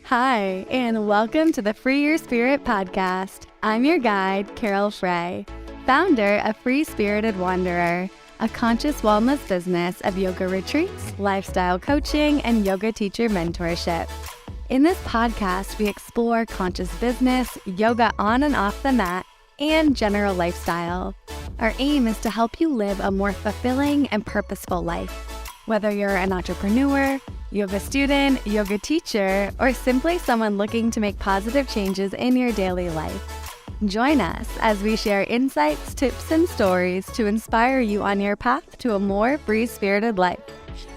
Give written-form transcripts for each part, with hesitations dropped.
Hi, and welcome to the Free Your Spirit podcast. I'm your guide, Carole Frey, founder of Free Spirited Wanderer, a conscious wellness business of yoga retreats, lifestyle coaching, and yoga teacher mentorship. In this podcast, we explore conscious business, yoga on and off the mat, and general lifestyle. Our aim is to help you live a more fulfilling and purposeful life. Whether you're an entrepreneur, yoga student, yoga teacher, or simply someone looking to make positive changes in your daily life. Join us as we share insights, tips, and stories to inspire you on your path to a more free-spirited life.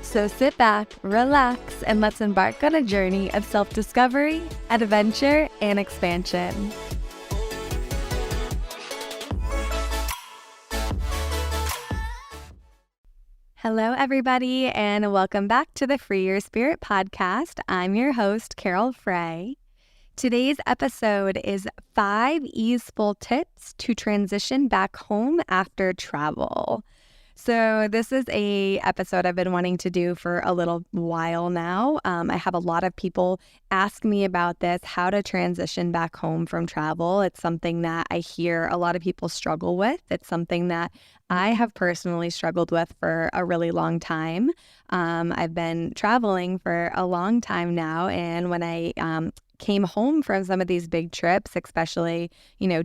So sit back, relax, and let's embark on a journey of self-discovery, adventure, and expansion. Hello, everybody, and welcome back to the Free Your Spirit podcast. I'm your host, Carole Frey. Today's episode is 5 easeful tips to transition back home after travel. So this is a episode I've been wanting to do for a little while now. I have a lot of people ask me about this, how to transition back home from travel. It's something that I hear a lot of people struggle with. It's something that I have personally struggled with for a really long time. I've been traveling for a long time now, and when I came home from some of these big trips, especially,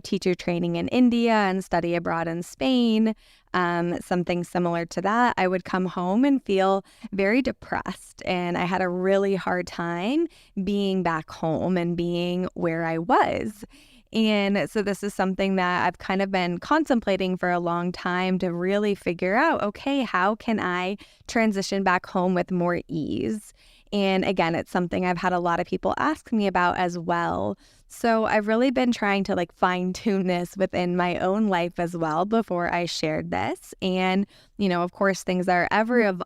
teacher training in India and study abroad in Spain, something similar to that, I would come home and feel very depressed. And I had a really hard time being back home and being where I was. And so this is something that I've kind of been contemplating for a long time to really figure out, okay, how can I transition back home with more ease? And again, it's something I've had a lot of people ask me about as well. So I've really been trying to fine tune this within my own life as well before I shared this. And, of course, things are ever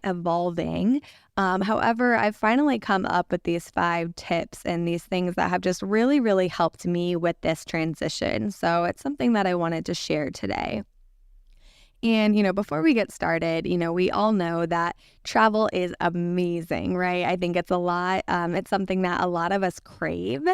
evolving. However, I've finally come up with these 5 tips and these things that have just really, really helped me with this transition. So it's something that I wanted to share today. And, before we get started, we all know that travel is amazing, right? I think it's a lot. It's something that a lot of us crave.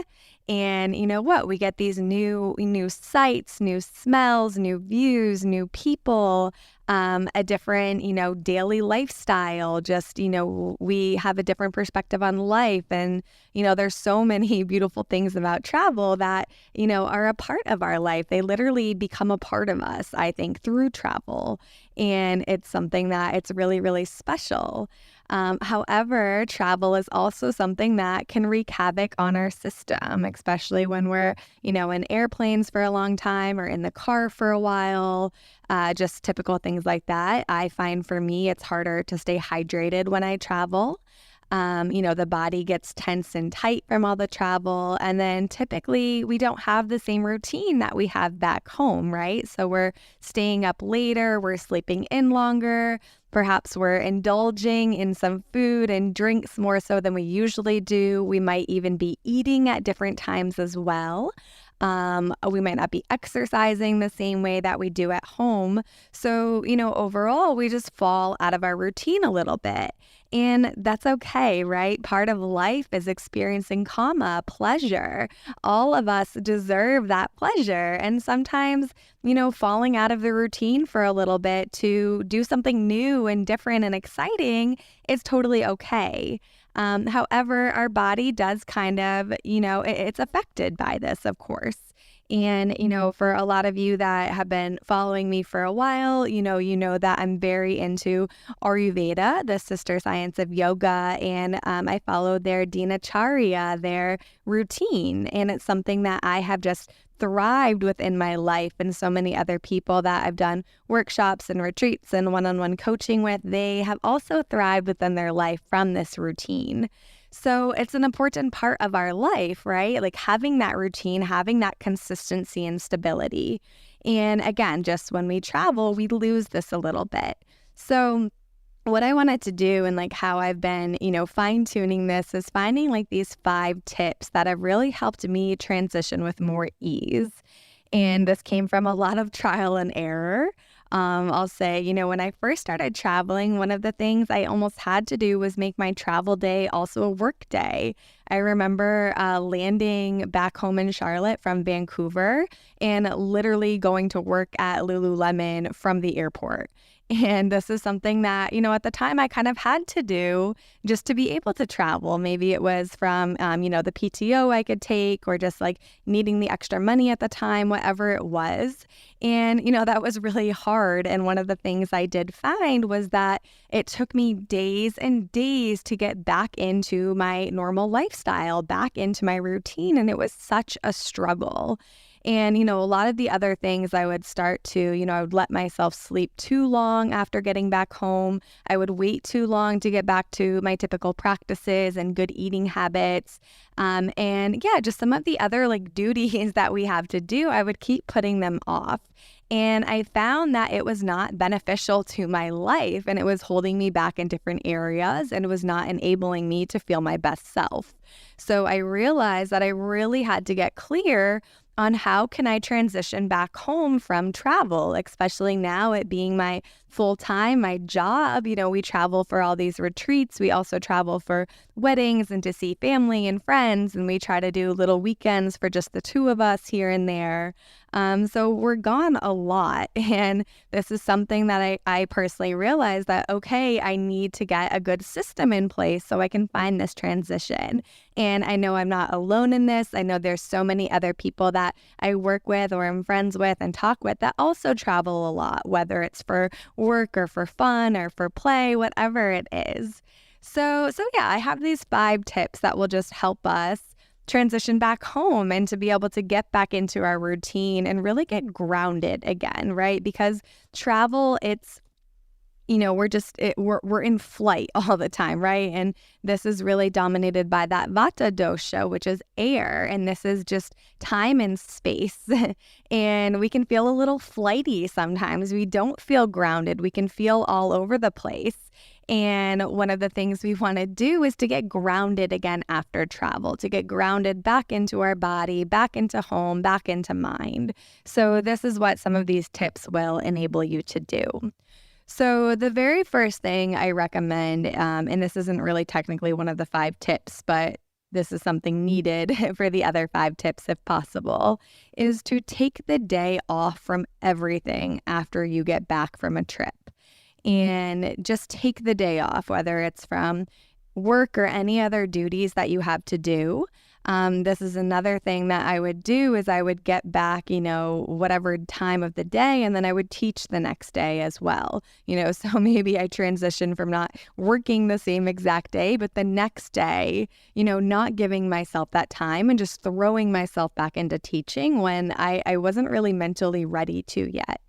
And you know what? We get these new sights, new smells, new views, new people, a different, daily lifestyle. Just, we have a different perspective on life. And, there's so many beautiful things about travel that, are a part of our life. They literally become a part of us, I think, through travel. And it's something that it's really, really special. However, travel is also something that can wreak havoc on our system, especially when we're, in airplanes for a long time or in the car for a while, just typical things like that. I find for me, it's harder to stay hydrated when I travel. The body gets tense and tight from all the travel. And then typically we don't have the same routine that we have back home, right? So we're staying up later, we're sleeping in longer. Perhaps we're indulging in some food and drinks more so than we usually do. We might even be eating at different times as well. We might not be exercising the same way that we do at home. So, overall, we just fall out of our routine a little bit. And that's okay, right? Part of life is experiencing pleasure. All of us deserve that pleasure. And sometimes, falling out of the routine for a little bit to do something new and different and exciting is totally okay. However, our body does kind of, it's affected by this, of course. And, for a lot of you that have been following me for a while, you know that I'm very into Ayurveda, the sister science of yoga, and I follow their dinacharya, their routine. And it's something that I have just thrived within my life, and so many other people that I've done workshops and retreats and one-on-one coaching with, they have also thrived within their life from this routine. So it's an important part of our life, right? Having that routine, having that consistency and stability. And again, just when we travel, we lose this a little bit. So what I wanted to do and how I've been, fine tuning this is finding these 5 tips that have really helped me transition with more ease. And this came from a lot of trial and error. I'll say, when I first started traveling, one of the things I almost had to do was make my travel day also a work day. I remember landing back home in Charlotte from Vancouver and literally going to work at Lululemon from the airport. And this is something that, at the time I kind of had to do just to be able to travel. Maybe it was from, the PTO I could take, or just like needing the extra money at the time, whatever it was. And, that was really hard. And one of the things I did find was that it took me days and days to get back into my normal lifestyle, back into my routine. And it was such a struggle. And, a lot of the other things I would start to, I would let myself sleep too long after getting back home. I would wait too long to get back to my typical practices and good eating habits. And yeah, just some of the other like duties that we have to do, I would keep putting them off. And I found that it was not beneficial to my life, and it was holding me back in different areas, and it was not enabling me to feel my best self. So I realized that I really had to get clear on how can I transition back home from travel, especially now it being my full-time, my job. We travel for all these retreats. We also travel for weddings and to see family and friends, and we try to do little weekends for just the two of us here and there. So we're gone a lot. And this is something that I personally realized that, okay, I need to get a good system in place so I can find this transition. And I know I'm not alone in this. I know there's so many other people that I work with or am friends with and talk with that also travel a lot, whether it's for work or for fun or for play, whatever it is. So yeah, I have these 5 tips that will just help us transition back home and to be able to get back into our routine and really get grounded again, right? Because travel, it's we're in flight all the time, right? And this is really dominated by that vata dosha, which is air, and this is just time and space. And we can feel a little flighty sometimes. We don't feel grounded. We can feel all over the place. And one of the things we want to do is to get grounded again after travel, to get grounded back into our body, back into home, back into mind. So this is what some of these tips will enable you to do. So the very first thing I recommend, and this isn't really technically one of the 5 tips, but this is something needed for the other 5 tips if possible, is to take the day off from everything after you get back from a trip. And just take the day off, whether it's from work or any other duties that you have to do. This is another thing that I would do is I would get back, whatever time of the day, and then I would teach the next day as well. So maybe I transition from not working the same exact day, but the next day, not giving myself that time and just throwing myself back into teaching when I wasn't really mentally ready to yet.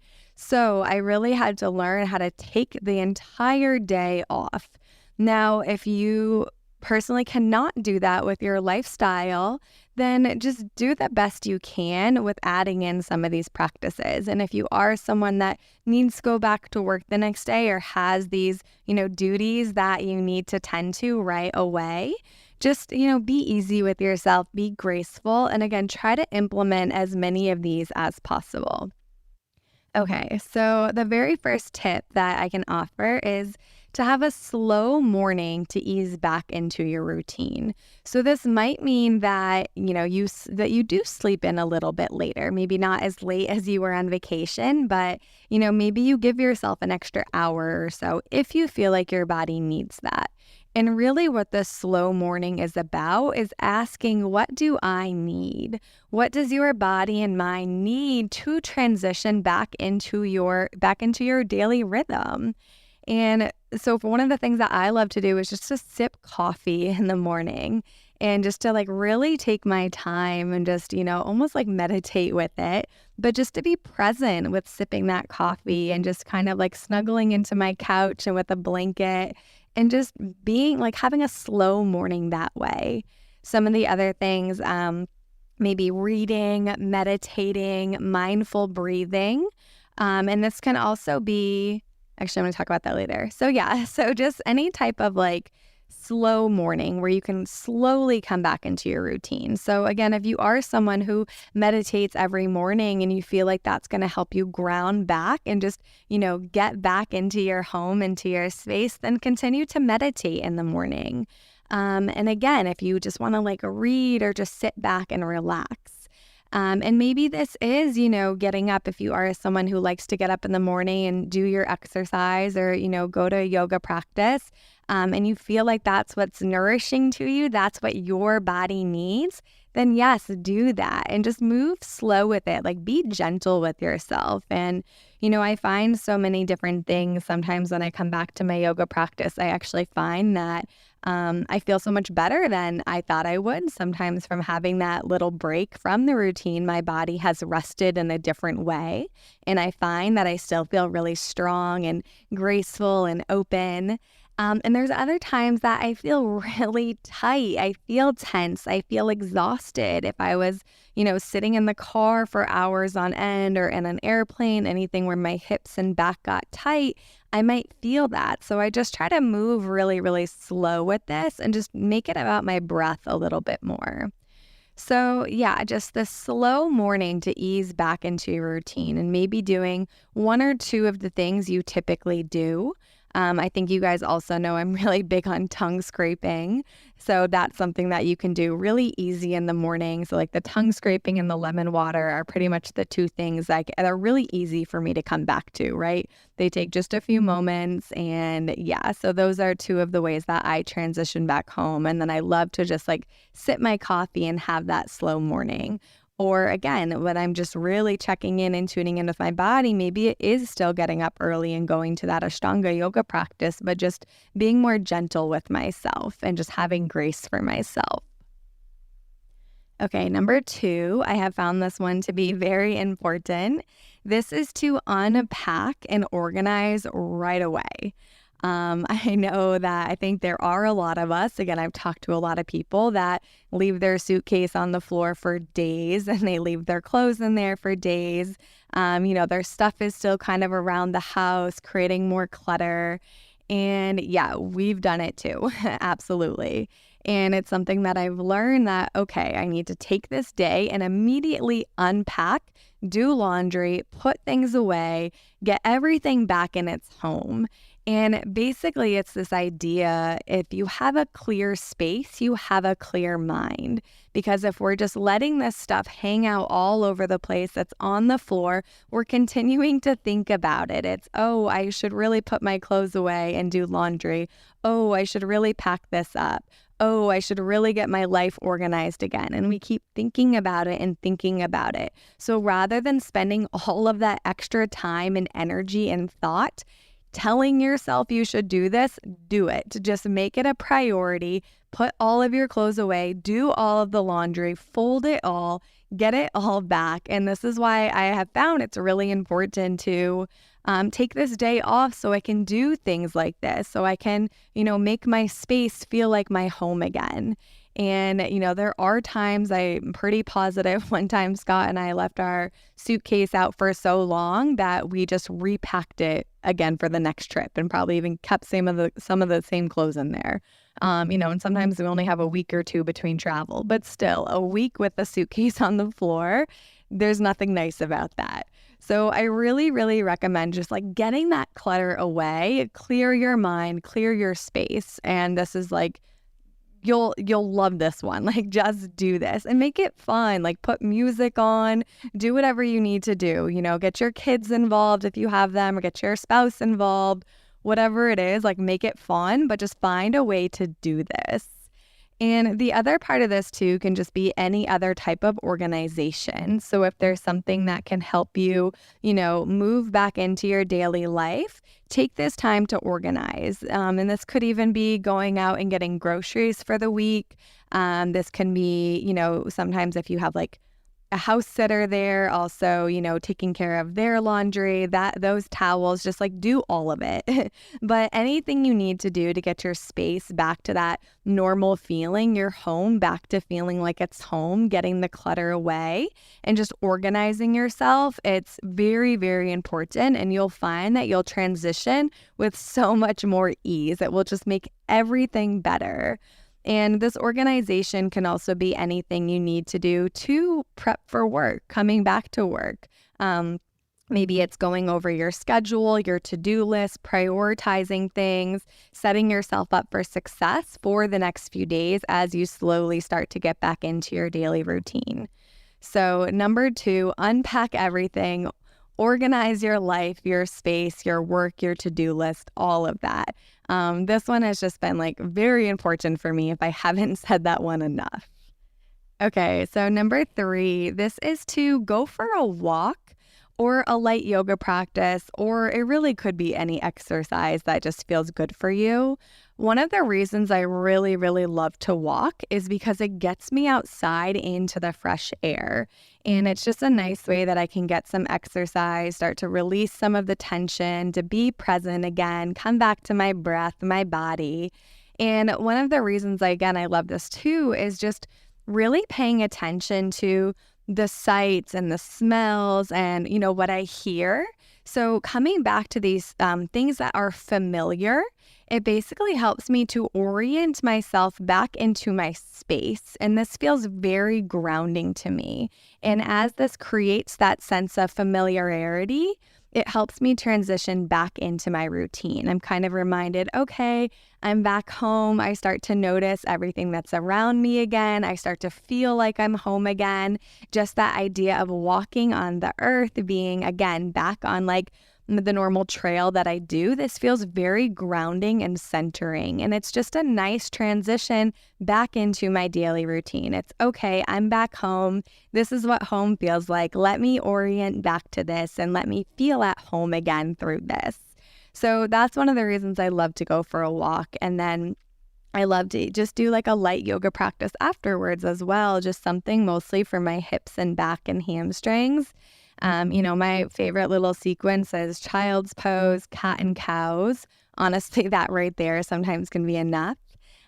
So I really had to learn how to take the entire day off. Now, if you personally cannot do that with your lifestyle, then just do the best you can with adding in some of these practices. And if you are someone that needs to go back to work the next day or has these, duties that you need to tend to right away, just, be easy with yourself, be graceful, and again, try to implement as many of these as possible. Okay, so the very first tip that I can offer is to have a slow morning to ease back into your routine. So this might mean that, you do sleep in a little bit later, maybe not as late as you were on vacation, but, maybe you give yourself an extra hour or so if you feel like your body needs that. And really what the slow morning is about is asking, what do I need? What does your body and mind need to transition back into your daily rhythm? And so for one of the things that I love to do is just to sip coffee in the morning and just to really take my time and just, almost meditate with it, but just to be present with sipping that coffee and just kind of snuggling into my couch and with a blanket and just being having a slow morning that way. Some of the other things, maybe reading, meditating, mindful breathing. And this can also be, actually, I'm going to talk about that later. So yeah, so just any type of slow morning where you can slowly come back into your routine. So again, if you are someone who meditates every morning and you feel like that's going to help you ground back and just, get back into your home, into your space, then continue to meditate in the morning. And again, if you just want to like read or just sit back and relax. And maybe this is, getting up if you are someone who likes to get up in the morning and do your exercise or, go to a yoga practice, and you feel like that's what's nourishing to you, that's what your body needs, then yes, do that and just move slow with it. Like be gentle with yourself. And, I find so many different things. Sometimes when I come back to my yoga practice, I actually find that I feel so much better than I thought I would. Sometimes from having that little break from the routine, my body has rested in a different way. And I find that I still feel really strong and graceful and open. And there's other times that I feel really tight. I feel tense. I feel exhausted. If I was, sitting in the car for hours on end or in an airplane, anything where my hips and back got tight, I might feel that. So I just try to move really, really slow with this and just make it about my breath a little bit more. So yeah, just the slow morning to ease back into your routine and maybe doing one or two of the things you typically do. I think you guys also know I'm really big on tongue scraping. So that's something that you can do really easy in the morning. So like the tongue scraping and the lemon water are pretty much the two things that are really easy for me to come back to, right? They take just a few moments. And yeah, so those are two of the ways that I transition back home. And then I love to just like sip my coffee and have that slow morning. Or again, when I'm just really checking in and tuning in with my body, maybe it is still getting up early and going to that Ashtanga yoga practice, but just being more gentle with myself and just having grace for myself. Okay, number 2, I have found this one to be very important. This is to unpack and organize right away. I know that I think there are a lot of us, again, I've talked to a lot of people that leave their suitcase on the floor for days and they leave their clothes in there for days. Their stuff is still kind of around the house, creating more clutter. And yeah, we've done it too. Absolutely. And it's something that I've learned that, okay, I need to take this day and immediately unpack, do laundry, put things away, get everything back in its home. And basically, it's this idea, if you have a clear space, you have a clear mind. Because if we're just letting this stuff hang out all over the place that's on the floor, we're continuing to think about it. It's, oh, I should really put my clothes away and do laundry. Oh, I should really pack this up. Oh, I should really get my life organized again. And we keep thinking about it and thinking about it. So rather than spending all of that extra time and energy and thought, telling yourself you should do this, do it. Just make it a priority. Put all of your clothes away, do all of the laundry, fold it all, get it all back. And this is why I have found it's really important to take this day off so I can do things like this, so I can, make my space feel like my home again. And, there are times I'm pretty positive one time Scott and I left our suitcase out for so long that we just repacked it again for the next trip and probably even kept some of the same clothes in there. And sometimes we only have a week or two between travel, but still a week with a suitcase on the floor, there's nothing nice about that. So I really, really recommend just like getting that clutter away, clear your mind, clear your space. And this is like, you'll love this one. Like just do this and make it fun. Like put music on, do whatever you need to do, get your kids involved if you have them or get your spouse involved, whatever it is, like make it fun, but just find a way to do this. And the other part of this too can just be any other type of organization. So if there's something that can help you, move back into your daily life, take this time to organize. And this could even be going out and getting groceries for the week. This can be, sometimes if you have like a house sitter there, also, taking care of their laundry, those towels, just like do all of it. But anything you need to do to get your space back to that normal feeling, your home back to feeling like it's home, getting the clutter away and just organizing yourself, it's very, very important. And you'll find that you'll transition with so much more ease. It will just make everything better. And this organization can also be anything you need to do to prep for work, coming back to work. Maybe it's going over your schedule, your to-do list, prioritizing things, setting yourself up for success for the next few days as you slowly start to get back into your daily routine. So number 2, unpack everything. Organize your life, your space, your work, your to-do list, all of that. This one has just been like very important for me if I haven't said that one enough. Okay, so number 3, this is to go for a walk or a light yoga practice, or it really could be any exercise that just feels good for you. One of the reasons I really, really love to walk is because it gets me outside into the fresh air. And it's just a nice way that I can get some exercise, start to release some of the tension, to be present again, come back to my breath, my body. And one of the reasons, I love this too, is just really paying attention to the sights and the smells and, what I hear. So coming back to these things that are familiar, it basically helps me to orient myself back into my space. And this feels very grounding to me. And as this creates that sense of familiarity, it helps me transition back into my routine. I'm kind of reminded, okay, I'm back home. I start to notice everything that's around me again. I start to feel like I'm home again. Just that idea of walking on the earth, being again back on like the normal trail that I do, this feels very grounding and centering. And it's just a nice transition back into my daily routine. It's okay, I'm back home. This is what home feels like. Let me orient back to this and let me feel at home again through this. So that's one of the reasons I love to go for a walk. And then I love to just do like a light yoga practice afterwards as well, just something mostly for my hips and back and hamstrings. My favorite little sequence is child's pose, cat and cows. Honestly, that right there sometimes can be enough.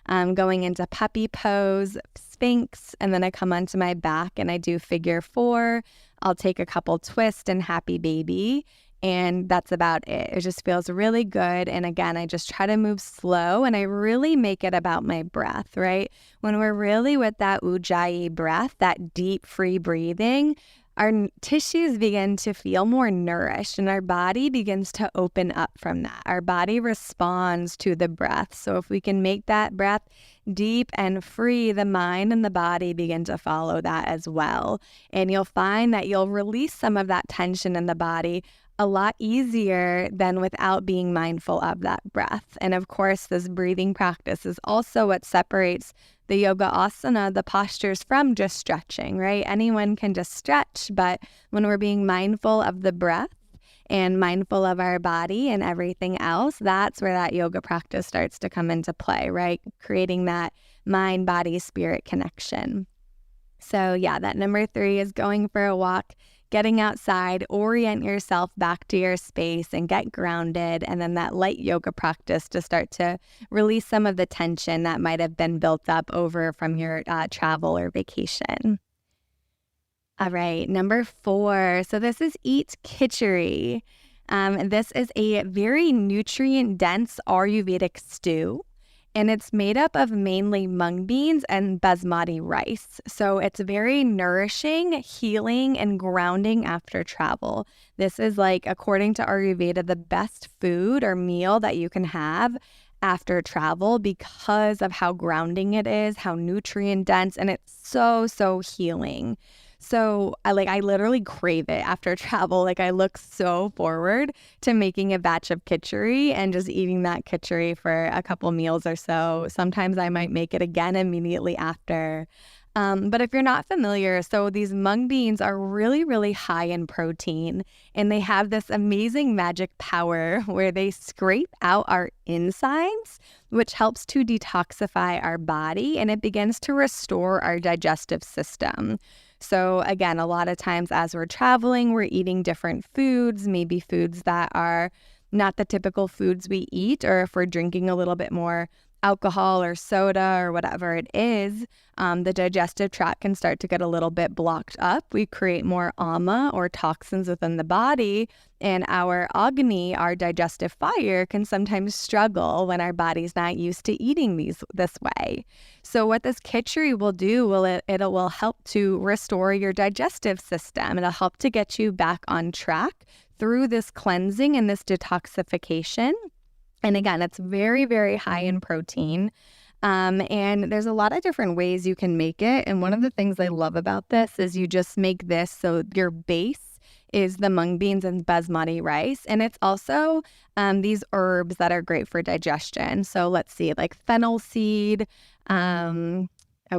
Going into puppy pose, sphinx, and then I come onto my back and I do figure 4. I'll take a couple twists and happy baby. And that's about it. It just feels really good. And again, I just try to move slow and I really make it about my breath, right? When we're really with that ujjayi breath, that deep, free breathing, our tissues begin to feel more nourished and our body begins to open up from that. Our body responds to the breath. So if we can make that breath deep and free, the mind and the body begin to follow that as well. And you'll find that you'll release some of that tension in the body a lot easier than without being mindful of that breath. And of course, this breathing practice is also what separates the yoga asana, the postures, from just stretching, right? Anyone can just stretch, but when we're being mindful of the breath and mindful of our body and everything else, that's where that yoga practice starts to come into play, right? Creating that mind, body, spirit connection. So yeah, that number 3 is going for a walk, getting outside, orient yourself back to your space and get grounded. And then that light yoga practice to start to release some of the tension that might have been built up over from your travel or vacation. All right, number 4. So this is eat khichdi. This is a very nutrient-dense Ayurvedic stew. And it's made up of mainly mung beans and basmati rice. So it's very nourishing, healing, and grounding after travel. This is like, according to Ayurveda, the best food or meal that you can have after travel because of how grounding it is, how nutrient dense, and it's so, so healing. So I literally crave it after travel. Like I look so forward to making a batch of khichdi and just eating that khichdi for a couple meals or so. Sometimes I might make it again immediately after. But if you're not familiar, so these mung beans are really, really high in protein, and they have this amazing magic power where they scrape out our insides, which helps to detoxify our body, and it begins to restore our digestive system. So again, a lot of times as we're traveling, we're eating different foods, maybe foods that are not the typical foods we eat, or if we're drinking a little bit more alcohol or soda or whatever it is, the digestive tract can start to get a little bit blocked up. We create more ama or toxins within the body, and our agni, our digestive fire, can sometimes struggle when our body's not used to eating this way. So what this khichdi will do, it will help to restore your digestive system. It'll help to get you back on track through this cleansing and this detoxification. And again, it's very, very high in protein. And there's a lot of different ways you can make it. And one of the things I love about this is you just make this so your base is the mung beans and basmati rice. And it's also these herbs that are great for digestion. So let's see, like fennel seed. Oh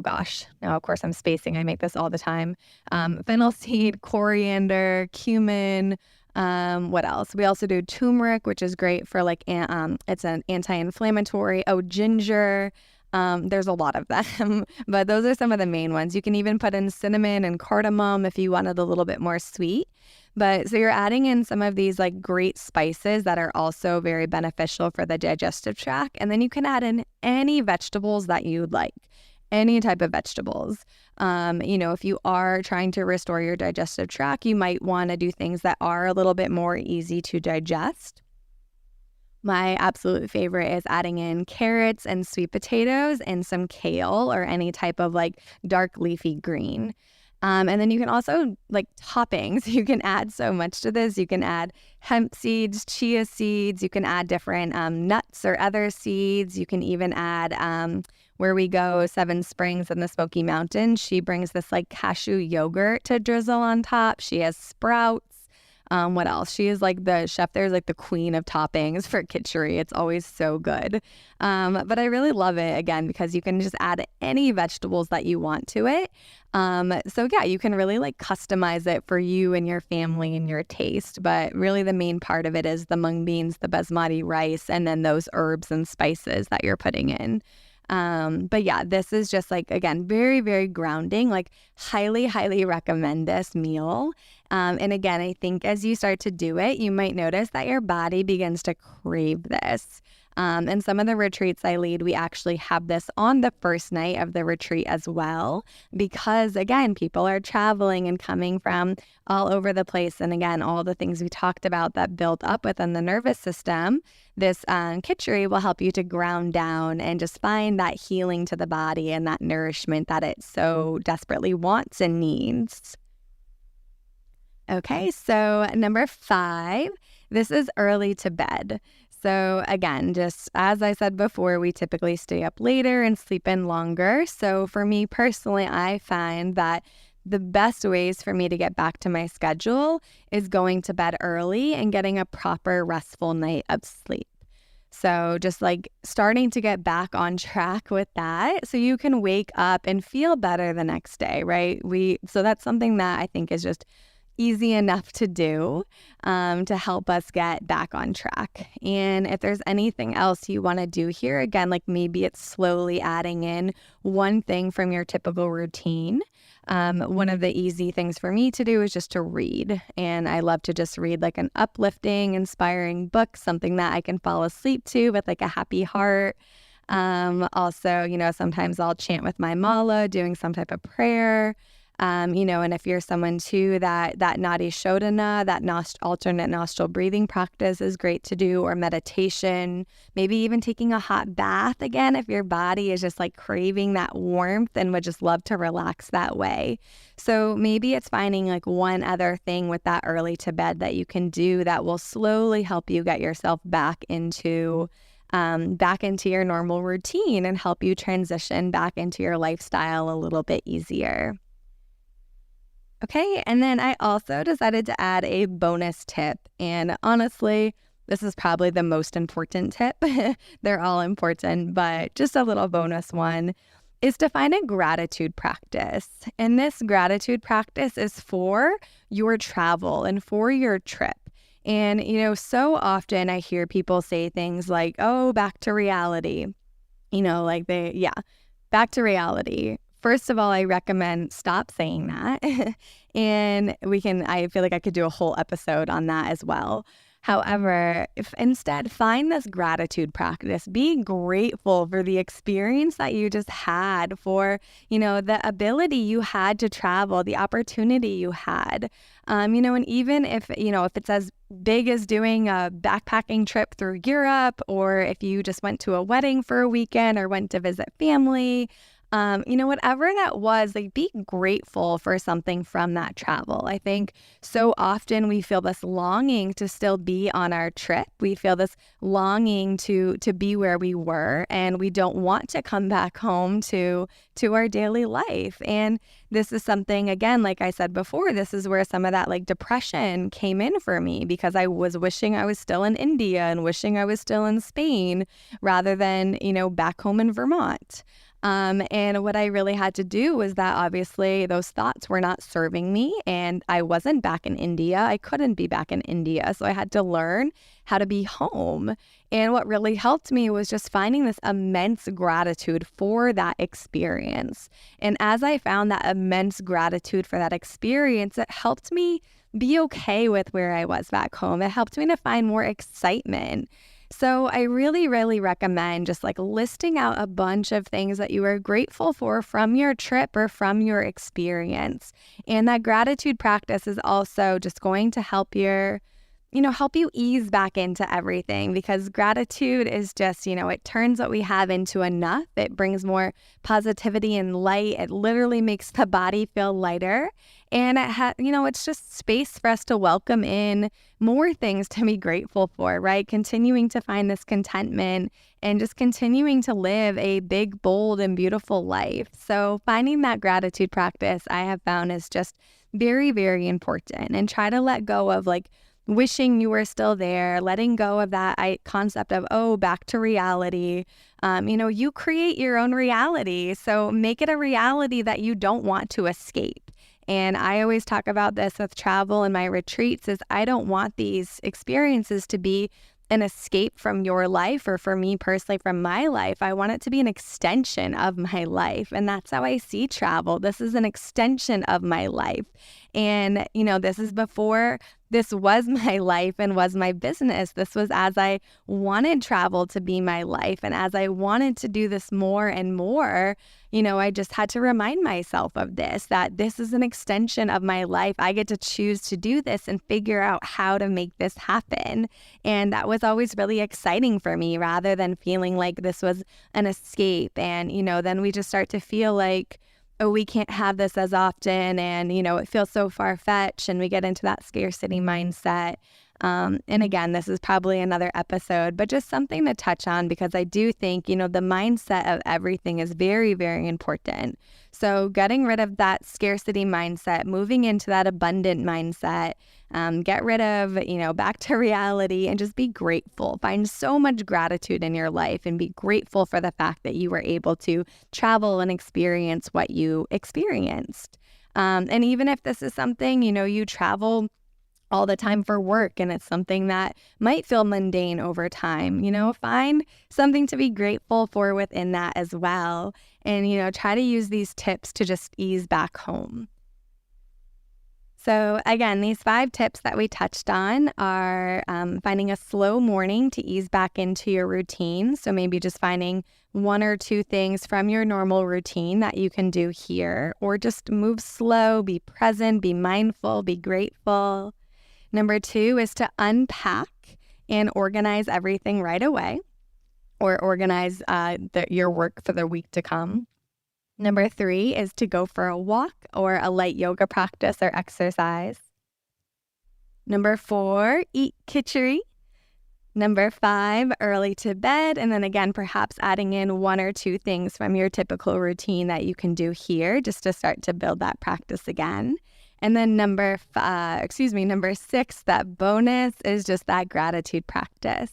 gosh, now of course I'm spacing. I make this all the time. Fennel seed, coriander, cumin. What else? We also do turmeric, which is great for like, it's an anti-inflammatory. Oh, ginger. There's a lot of them, but those are some of the main ones. You can even put in cinnamon and cardamom if you wanted a little bit more sweet. But so you're adding in some of these like great spices that are also very beneficial for the digestive tract. And then you can add in any vegetables that you'd like, any type of vegetables. If you are trying to restore your digestive tract, you might want to do things that are a little bit more easy to digest. My absolute favorite is adding in carrots and sweet potatoes and some kale or any type of like dark leafy green. And then you can also like toppings. You can add so much to this. You can add hemp seeds, chia seeds. You can add different nuts or other seeds. You can even add where we go, Seven Springs in the Smoky Mountains. She brings this like cashew yogurt to drizzle on top. She has sprouts. What else? She is like the chef. There's like the queen of toppings for khichdi. It's always so good. But I really love it again because you can just add any vegetables that you want to it. So yeah, you can really like customize it for you and your family and your taste. But really the main part of it is the mung beans, the basmati rice, and then those herbs and spices that you're putting in. But yeah, this is just like, again, very, very grounding, like highly, highly recommend this meal. And again, I think as you start to do it, you might notice that your body begins to crave this. And some of the retreats I lead, we actually have this on the first night of the retreat as well, because again, people are traveling and coming from all over the place. And again, all the things we talked about that built up within the nervous system, this khichdi will help you to ground down and just find that healing to the body and that nourishment that it so desperately wants and needs. Okay, so number 5, this is early to bed. So again, just as I said before, we typically stay up later and sleep in longer. So for me personally, I find that the best ways for me to get back to my schedule is going to bed early and getting a proper restful night of sleep. So just like starting to get back on track with that so you can wake up and feel better the next day, right? So that's something that I think is just easy enough to do to help us get back on track. And if there's anything else you want to do here, again, like maybe it's slowly adding in one thing from your typical routine. One of the easy things for me to do is just to read. And I love to just read like an uplifting, inspiring book, something that I can fall asleep to with like a happy heart. Also, sometimes I'll chant with my mala, doing some type of prayer. And if you're someone too that nadi shodhana, that alternate nostril breathing practice is great to do, or meditation, maybe even taking a hot bath again, if your body is just like craving that warmth and would just love to relax that way. So maybe it's finding like one other thing with that early to bed that you can do that will slowly help you get yourself back into your normal routine and help you transition back into your lifestyle a little bit easier. Okay, and then I also decided to add a bonus tip, and honestly, this is probably the most important tip. They're all important, but just a little bonus one is to find a gratitude practice. And this gratitude practice is for your travel and for your trip. And, so often I hear people say things like, oh, back to reality. Back to reality. first of all, I recommend stop saying that. And I feel like I could do a whole episode on that as well. However, if instead find this gratitude practice, be grateful for the experience that you just had, for, the ability you had to travel, the opportunity you had. And even if it's as big as doing a backpacking trip through Europe, or if you just went to a wedding for a weekend or went to visit family, whatever that was, like, be grateful for something from that travel. I think so often we feel this longing to still be on our trip. We feel this longing to be where we were, and we don't want to come back home to our daily life. And this is something, again, like I said before, this is where some of that like depression came in for me, because I was wishing I was still in India and wishing I was still in Spain rather than, back home in Vermont. And what I really had to do was that obviously those thoughts were not serving me, and I wasn't back in India. I couldn't be back in India. So I had to learn how to be home. And what really helped me was just finding this immense gratitude for that experience. And as I found that immense gratitude for that experience, it helped me be okay with where I was back home. It helped me to find more excitement. So I really, really recommend just like listing out a bunch of things that you are grateful for from your trip or from your experience. And that gratitude practice is also just going to help help you ease back into everything, because gratitude is just, it turns what we have into enough. It brings more positivity and light. It literally makes the body feel lighter. And it's just space for us to welcome in more things to be grateful for, right? Continuing to find this contentment and just continuing to live a big, bold, and beautiful life. So finding that gratitude practice, I have found, is just very, very important. And try to let go of like wishing you were still there, letting go of that concept of, back to reality. You create your own reality. So make it a reality that you don't want to escape. And I always talk about this with travel and my retreats, is I don't want these experiences to be an escape from your life, or for me personally from my life. I want it to be an extension of my life. And that's how I see travel. This is an extension of my life. And, this is before this was my life and was my business. This was as I wanted travel to be my life. And as I wanted to do this more and more, I just had to remind myself of this, that this is an extension of my life. I get to choose to do this and figure out how to make this happen. And that was always really exciting for me, rather than feeling like this was an escape. And, then we just start to feel like, we can't have this as often, and, it feels so far-fetched, and we get into that scarcity mindset. And again, this is probably another episode, but just something to touch on, because I do think, the mindset of everything is very, very important. So getting rid of that scarcity mindset, moving into that abundant mindset, get rid of, back to reality, and just be grateful. Find so much gratitude in your life, and be grateful for the fact that you were able to travel and experience what you experienced. And even if this is something, you travel all the time for work, and it's something that might feel mundane over time, find something to be grateful for within that as well. And, try to use these tips to just ease back home. So again, these 5 tips that we touched on are finding a slow morning to ease back into your routine. So maybe just finding 1 or 2 things from your normal routine that you can do here, or just move slow, be present, be mindful, be grateful. Number 2 is to unpack and organize everything right away, or organize your work for the week to come. Number 3 is to go for a walk or a light yoga practice or exercise. Number 4, eat khichdi. Number 5, early to bed. And then again, perhaps adding in 1 or 2 things from your typical routine that you can do here, just to start to build that practice again. And then number 6, that bonus, is just that gratitude practice.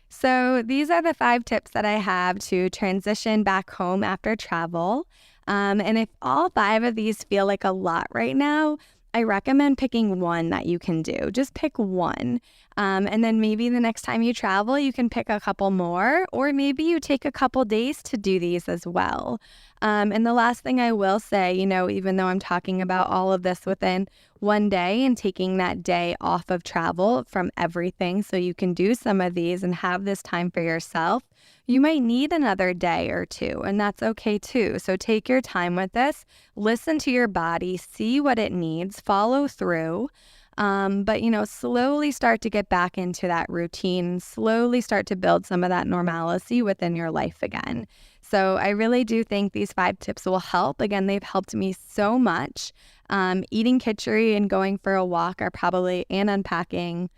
So these are the 5 tips that I have to transition back home after travel. And if all 5 of these feel like a lot right now, I recommend picking one that you can do. Just pick one. And then maybe the next time you travel, you can pick a couple more, or maybe you take a couple days to do these as well. And the last thing I will say, even though I'm talking about all of this within one day and taking that day off of travel from everything so you can do some of these and have this time for yourself, you might need another day or two, and that's okay too. So take your time with this, listen to your body, see what it needs, follow through. But slowly start to get back into that routine, slowly start to build some of that normalcy within your life again. So I really do think these 5 tips will help. Again, they've helped me so much. Eating khichdi and going for a walk are probably, and unpacking.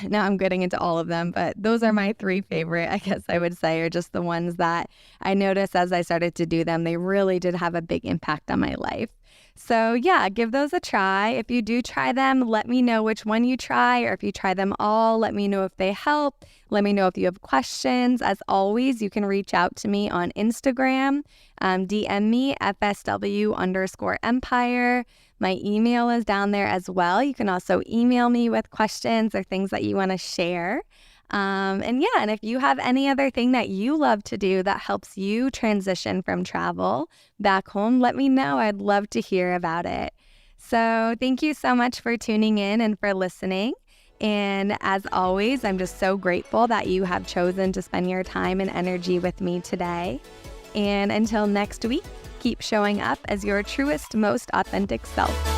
Now I'm getting into all of them, but those are my 3 favorite, I guess I would say, are just the ones that I noticed as I started to do them. They really did have a big impact on my life. So yeah, give those a try. If you do try them, let me know which one you try, or if you try them all, let me know if they help. Let me know if you have questions. As always, you can reach out to me on Instagram, DM me, FSW_Empire. My email is down there as well. You can also email me with questions or things that you want to share. And if you have any other thing that you love to do that helps you transition from travel back home, let me know. I'd love to hear about it. So thank you so much for tuning in and for listening. And as always, I'm just so grateful that you have chosen to spend your time and energy with me today. And until next week, keep showing up as your truest, most authentic self.